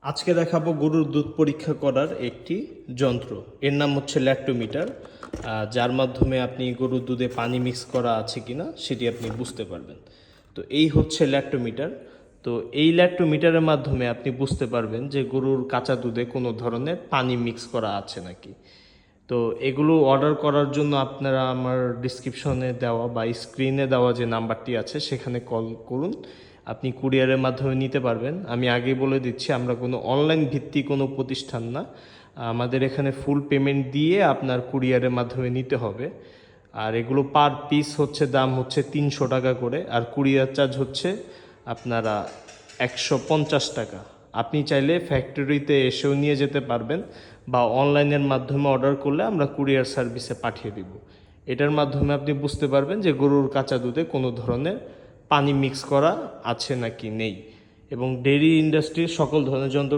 আজকে দেখাবো গরুর দুধ পরীক্ষা করার একটি যন্ত্র। এর নাম হচ্ছে ল্যাক্টোমিটার, যার মাধ্যমে আপনি গরুর দুধে পানি মিক্স করা আছে কিনা সেটি আপনি বুঝতে পারবেন। তো এই হচ্ছে ল্যাক্টোমিটার। তো এই ল্যাক্টোমিটারের মাধ্যমে আপনি বুঝতে পারবেন যে গরুর কাঁচা দুধে কোনো ধরনের পানি মিক্স করা আছে নাকি। তো এগুলো অর্ডার করার জন্য আপনারা আমার ডিসক্রিপশনে দেওয়া বা স্ক্রিনে দেওয়া যে নাম্বারটি আছে সেখানে কল করুন। আপনি কুরিয়ারের মাধ্যমে নিতে পারবেন। আমি আগেই বলে দিচ্ছি, আমরা কোনো অনলাইন ভিত্তিক কোনো প্রতিষ্ঠান না। আমাদের এখানে ফুল পেমেন্ট দিয়ে আপনার কুরিয়ারের মাধ্যমে নিতে হবে। আর এগুলো পার পিস হচ্ছে দাম হচ্ছে 300 টাকা করে, আর কুরিয়ার চার্জ হচ্ছে আপনারা 150 টাকা। আপনি চাইলে ফ্যাক্টরিতে এসেও নিয়ে যেতে পারবেন বা অনলাইনের মাধ্যমে অর্ডার করলে আমরা কুরিয়ার সার্ভিসে পাঠিয়ে দিব। এটার মাধ্যমে আপনি বুঝতে পারবেন যে গরুর কাঁচা দুধে কোনো ধরনের পানি মিক্স করা আছে নাকি নেই। এবং ডেইরি ইন্ডাস্ট্রির সকল ধরনের যন্ত্র